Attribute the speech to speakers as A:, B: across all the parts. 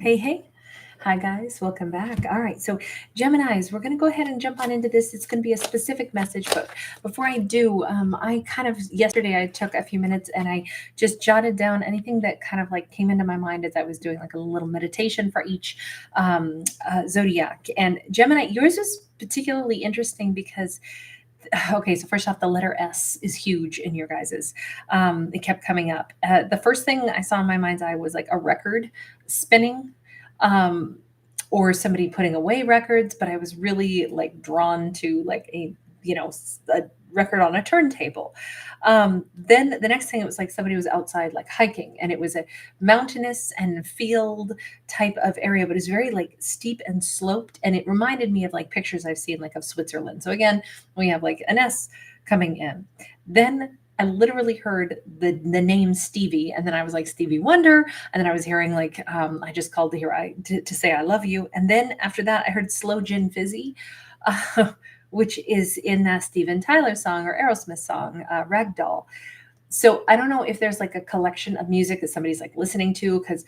A: Hey, hey. Hi, guys. Welcome back. All right. So, Geminis, we're going to go ahead and jump on into this. It's going to be a specific message. But before I do, I kind of, yesterday, I took a few minutes and I just jotted down anything that kind of like came into my mind as I was doing like a little meditation for each zodiac. And Gemini, yours is particularly interesting because okay, so first off, the letter S is huge in your guys's. It kept coming up. The first thing I saw in my mind's eye was like a record spinning, um, or somebody putting away records. But I was really like drawn to like a record on a turntable. Then the next thing, it was like somebody was outside like hiking, and it was a mountainous and field type of area, but it's very like steep and sloped, and it reminded me of like pictures I've seen like of Switzerland. So again, we have like an S coming in. Then I literally heard the name Stevie, and then I was like Stevie Wonder, and then I was hearing like I just called to to say I love you, and then after that I heard Slow Gin Fizzy, which is in that Steven Tyler song or Aerosmith song, Ragdoll. So I don't know if there's like a collection of music that somebody's like listening to, because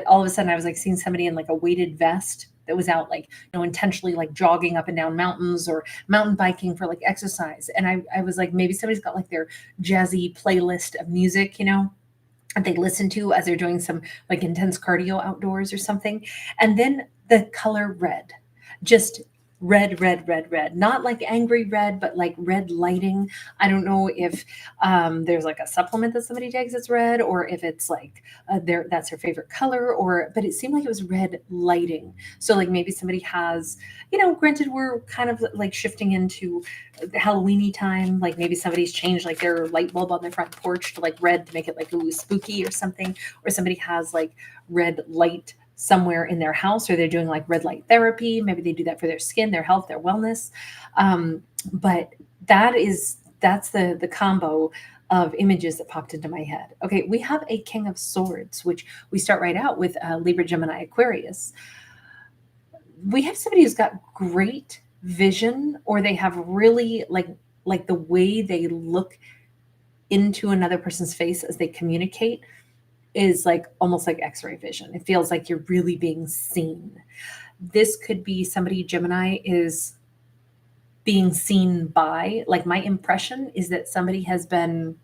A: all of a sudden I was like seeing somebody in like a weighted vest that was out like intentionally like jogging up and down mountains or mountain biking for like exercise, and I was like, maybe somebody's got like their jazzy playlist of music, that they listen to as they're doing some like intense cardio outdoors or something. And then the color red, just red, red, red, red, not like angry red, but like red lighting. I don't know if there's like a supplement that somebody takes that's red, or if it's like that's their favorite color, or but it seemed like it was red lighting. So like maybe somebody has, granted we're kind of like shifting into the Halloweeny time, like maybe somebody's changed like their light bulb on their front porch to like red to make it like ooh spooky or something, or somebody has like red light somewhere in their house, or they're doing like red light therapy. Maybe they do that for their skin, their health, their wellness. But that's the combo of images that popped into my head. Okay, we have a King of Swords, which we start right out with Libra, Gemini, Aquarius. We have somebody who's got great vision, or they have really like the way they look into another person's face as they communicate is like almost like x-ray vision. It feels like you're really being seen. This could be somebody Gemini is being seen by. Like my impression is that somebody has been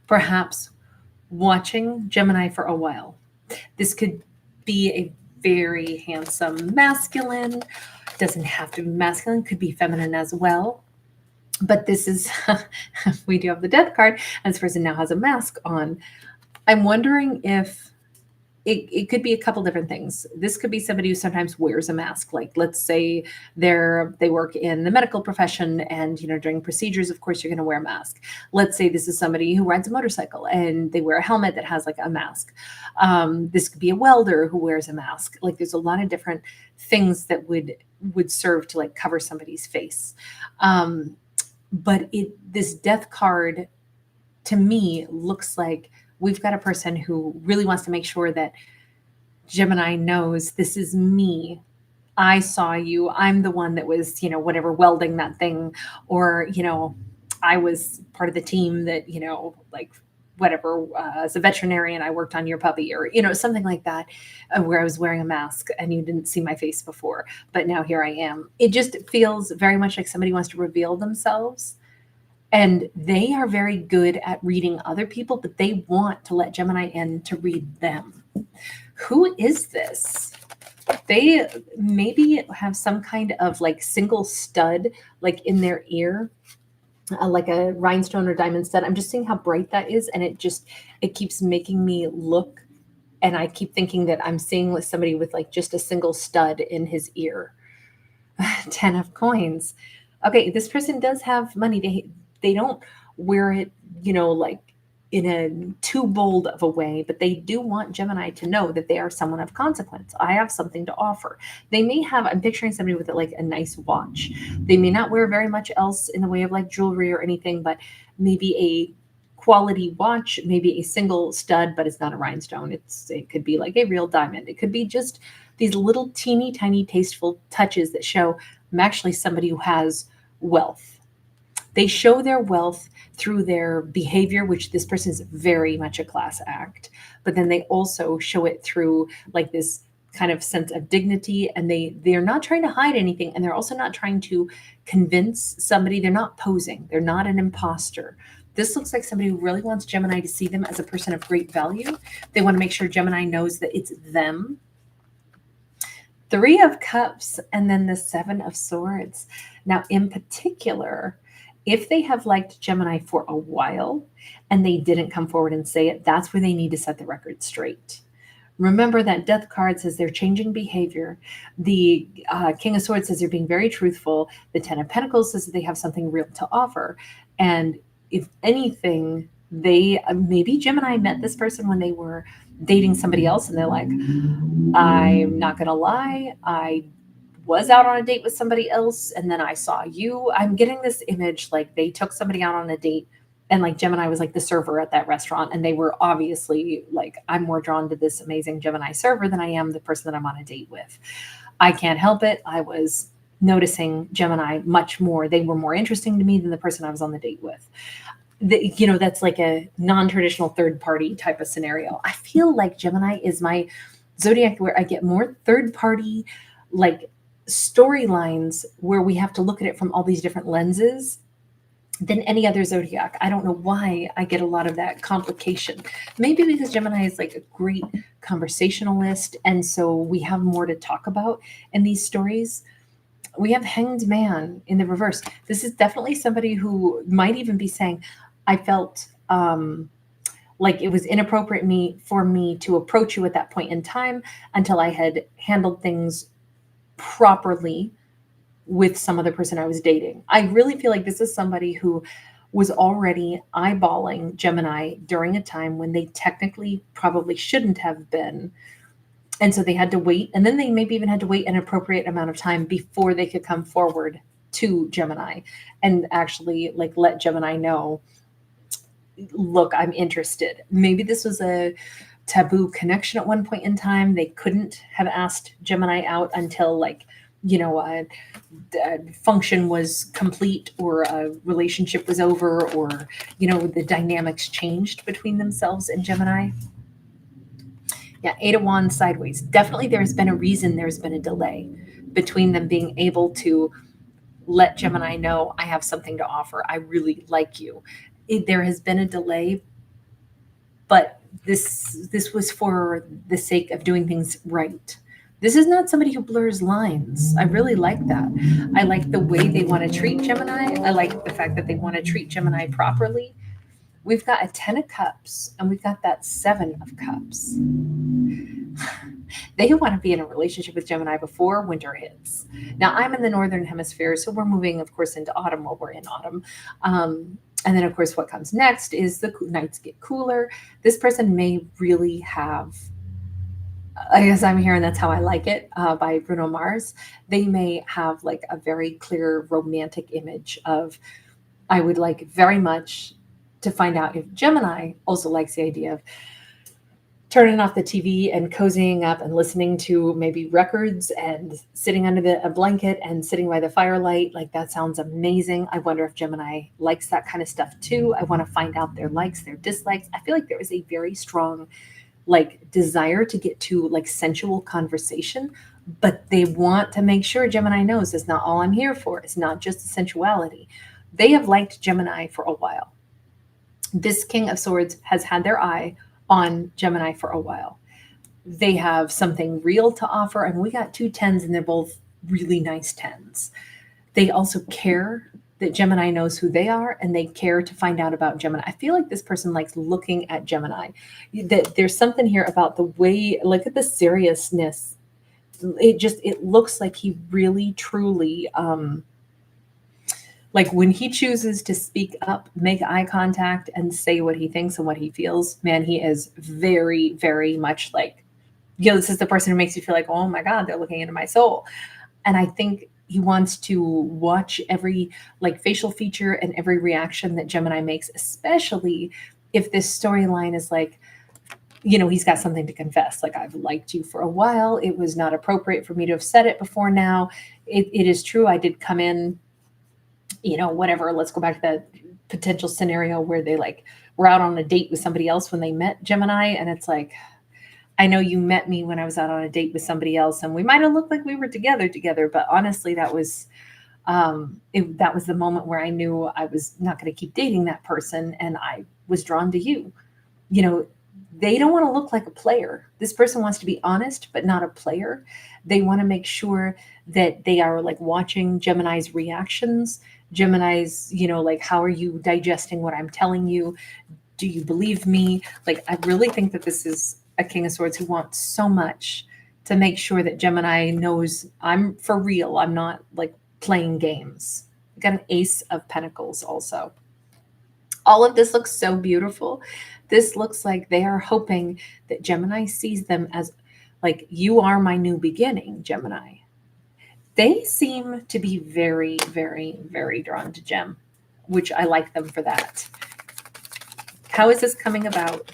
A: perhaps watching Gemini for a while. This could be a very handsome masculine. Doesn't have to be masculine, could be feminine as well. But this is, we do have the death card, and this person now has a mask on. I'm wondering if it could be a couple different things. This could be somebody who sometimes wears a mask. Like let's say they work in the medical profession, and during procedures, of course, you're going to wear a mask. Let's say this is somebody who rides a motorcycle and they wear a helmet that has like a mask. This could be a welder who wears a mask. Like there's a lot of different things that would serve to like cover somebody's face. But this death card to me looks like we've got a person who really wants to make sure that Gemini knows this is me. I saw you. I'm the one that was, whatever, welding that thing. Or, I was part of the team that, like whatever, as a veterinarian, I worked on your puppy, or, something like that, where I was wearing a mask and you didn't see my face before, but now here I am. It just feels very much like somebody wants to reveal themselves. And they are very good at reading other people, but they want to let Gemini in to read them. Who is this? They maybe have some kind of like single stud, like in their ear, like a rhinestone or diamond stud. I'm just seeing how bright that is. And it keeps making me look. And I keep thinking that I'm seeing with somebody with like just a single stud in his ear. 10 of coins. Okay, this person does have money. They don't wear it, like in a too bold of a way, but they do want Gemini to know that they are someone of consequence. I have something to offer. They may have, I'm picturing somebody with like a nice watch. They may not wear very much else in the way of like jewelry or anything, but maybe a quality watch, maybe a single stud, but it's not a rhinestone. It could be like a real diamond. It could be just these little teeny tiny tasteful touches that show I'm actually somebody who has wealth. They show their wealth through their behavior, which this person is very much a class act, but then they also show it through like this kind of sense of dignity, and they're not trying to hide anything, and they're also not trying to convince somebody. They're not posing. They're not an imposter. This looks like somebody who really wants Gemini to see them as a person of great value. They want to make sure Gemini knows that it's them. Three of Cups and then the Seven of Swords. Now, in particular, if they have liked Gemini for a while and they didn't come forward and say it, that's where they need to set the record straight. Remember that Death card says they're changing behavior. The King of Swords says they're being very truthful. The Ten of Pentacles says that they have something real to offer. And if anything, maybe Gemini met this person when they were dating somebody else, and they're like, I'm not going to lie, I was out on a date with somebody else, and then I saw you. I'm getting this image like they took somebody out on a date, and like Gemini was like the server at that restaurant, and they were obviously like, I'm more drawn to this amazing Gemini server than I am the person that I'm on a date with. I can't help it. I was noticing Gemini much more. They were more interesting to me than the person I was on the date with. That's like a non-traditional third party type of scenario. I feel like Gemini is my zodiac where I get more third party like storylines where we have to look at it from all these different lenses than any other zodiac. I don't know why I get a lot of that complication. Maybe because Gemini is like a great conversationalist, and so we have more to talk about in these stories. We have Hanged Man in the reverse. This is definitely somebody who might even be saying, I felt like it was inappropriate for me to approach you at that point in time until I had handled things properly with some other person I was dating. I really feel like this is somebody who was already eyeballing Gemini during a time when they technically probably shouldn't have been. And so they had to wait. And then they maybe even had to wait an appropriate amount of time before they could come forward to Gemini and actually like let Gemini know, look, I'm interested. Maybe this was a taboo connection at one point in time. They couldn't have asked Gemini out until like, a function was complete, or a relationship was over, or, the dynamics changed between themselves and Gemini. Yeah, Eight of Wands sideways. Definitely there's been a reason there's been a delay between them being able to let Gemini know, I have something to offer. I really like you. There has been a delay, but this was for the sake of doing things right. This is not somebody who blurs lines. I really like that. I like the way they want to treat Gemini. I like the fact that they want to treat Gemini properly. We've got a 10 of Cups, and we've got that 7 of Cups. They want to be in a relationship with Gemini before winter hits. Now, I'm in the Northern Hemisphere, so we're moving, of course, into autumn while we're in autumn. And then, of course, what comes next is the nights get cooler. This person may really have, I guess I'm hearing That's How I Like It by Bruno Mars. They may have like a very clear romantic image of, I would like very much to find out if Gemini also likes the idea of turning off the TV and cozying up and listening to maybe records and sitting under a blanket and sitting by the firelight. Like, that sounds amazing. I wonder if Gemini likes that kind of stuff too. I want to find out their likes, their dislikes. I feel like there is a very strong like desire to get to like sensual conversation, but they want to make sure Gemini knows it's not all I'm here for. It's not just the sensuality. They have liked Gemini for a while. This King of Swords has had their eye on Gemini for a while. They have something real to offer, and we got 2 10s, and they're both really nice 10s. They also care that Gemini knows who they are, and they care to find out about Gemini. I feel like this person likes looking at Gemini. That there's something here about the way, look at the seriousness. It looks like he really, truly, like when he chooses to speak up, make eye contact, and say what he thinks and what he feels, man, he is very, very much like, this is the person who makes you feel like, oh my God, they're looking into my soul. And I think he wants to watch every like facial feature and every reaction that Gemini makes, especially if this storyline is like, he's got something to confess. Like, I've liked you for a while. It was not appropriate for me to have said it before now. It is true. I did come in, whatever. Let's go back to that potential scenario where they like were out on a date with somebody else when they met Gemini. And it's like, I know you met me when I was out on a date with somebody else, and we might have looked like we were together, but honestly, that was the moment where I knew I was not going to keep dating that person, and I was drawn to you. You know, they don't want to look like a player. This person wants to be honest, but not a player. They want to make sure that they are like watching Gemini's reactions. Gemini's, like, how are you digesting what I'm telling you? Do you believe me? Like, I really think that this is a King of Swords who wants so much to make sure that Gemini knows I'm for real. I'm not like playing games. I got an Ace of Pentacles also. All of this looks so beautiful. This looks like they are hoping that Gemini sees them as like, you are my new beginning, Gemini. They seem to be very, very, very drawn to Gem, which I like them for that. How is this coming about?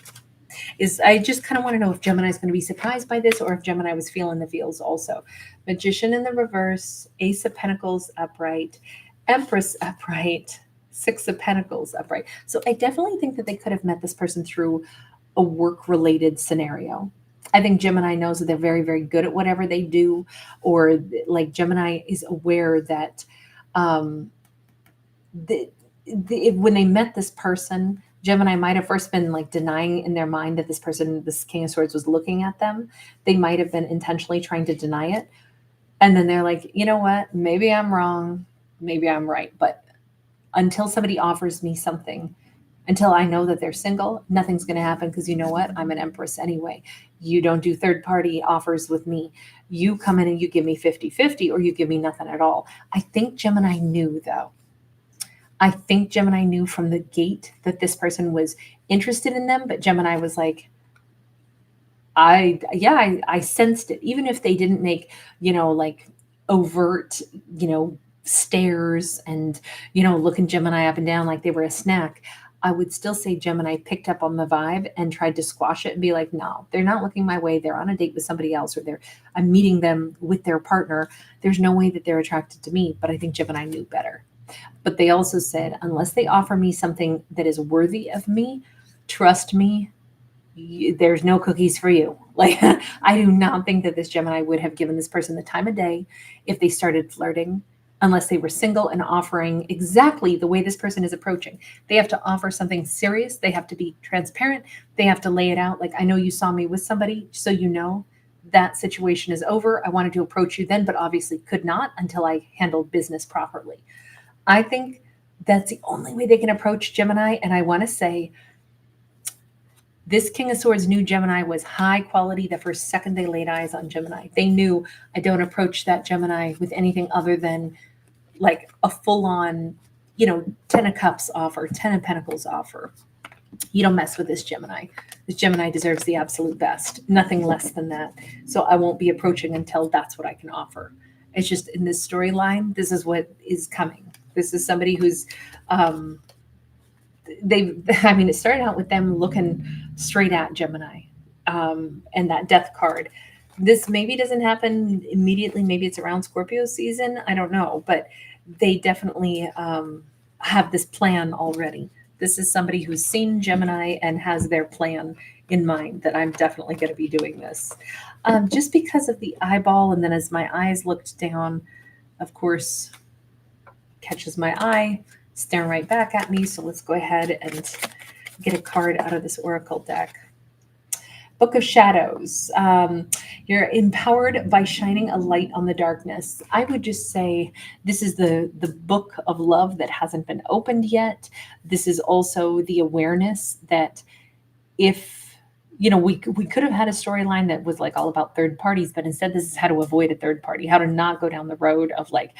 A: I just kind of want to know if Gemini is going to be surprised by this, or if Gemini was feeling the feels also. Magician in the reverse, Ace of Pentacles upright, Empress upright, Six of Pentacles upright. So I definitely think that they could have met this person through a work-related scenario. I think Gemini knows that they're very, very good at whatever they do, or like Gemini is aware that when they met this person, Gemini might have first been like denying in their mind that this person, this King of Swords, was looking at them. They might have been intentionally trying to deny it. And then they're like, you know what? Maybe I'm wrong. Maybe I'm right. But until somebody offers me something, until I know that they're single, nothing's going to happen, because you know what? I'm an Empress anyway. You don't do third-party offers with me. You come in and you give me 50-50, or you give me nothing at all. I think Gemini knew, though. I think Gemini knew from the gate that this person was interested in them, but Gemini was like, I sensed it. Even if they didn't make, like overt, stares and, looking Gemini up and down like they were a snack, I would still say Gemini picked up on the vibe and tried to squash it and be like, no, they're not looking my way. They're on a date with somebody else, or I'm meeting them with their partner. There's no way that they're attracted to me. But I think Gemini knew better. But they also said, unless they offer me something that is worthy of me, trust me, there's no cookies for you. Like, I do not think that this Gemini would have given this person the time of day if they started flirting, unless they were single and offering exactly the way this person is approaching. They have to offer something serious. They have to be transparent. They have to lay it out. Like, I know you saw me with somebody, so you know that situation is over. I wanted to approach you then, but obviously could not until I handled business properly. I think that's the only way they can approach Gemini. And I want to say this King of Swords knew Gemini was high quality the first second they laid eyes on Gemini. They knew, I don't approach that Gemini with anything other than like a full-on, 10 of Cups offer, 10 of Pentacles offer. You don't mess with this Gemini. This Gemini deserves the absolute best, nothing less than that. So I won't be approaching until that's what I can offer. It's just in this storyline, this is what is coming. This is somebody who's, it started out with them looking straight at Gemini, and that death card. This maybe doesn't happen immediately. Maybe it's around Scorpio season. I don't know, but they definitely have this plan already. This is somebody who's seen Gemini and has their plan in mind, that I'm definitely going to be doing this. Just because of the eyeball, and then as my eyes looked down, of course, catches my eye, staring right back at me. So let's go ahead and get a card out of this Oracle deck. Book of Shadows. You're empowered by shining a light on the darkness. I would just say this is the book of love that hasn't been opened yet. This is also the awareness that if, we could have had a storyline that was like all about third parties, but instead this is how to avoid a third party, how to not go down the road of like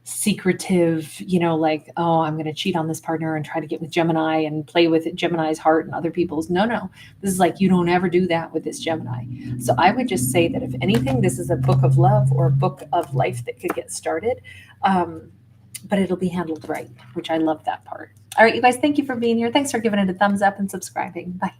A: secretive, like, oh, I'm going to cheat on this partner and try to get with Gemini and play with Gemini's heart and other people's. No. This is like, you don't ever do that with this Gemini. So I would just say that if anything, this is a book of love or a book of life that could get started. But it'll be handled right, which I love that part. All right, you guys, thank you for being here. Thanks for giving it a thumbs up and subscribing. Bye.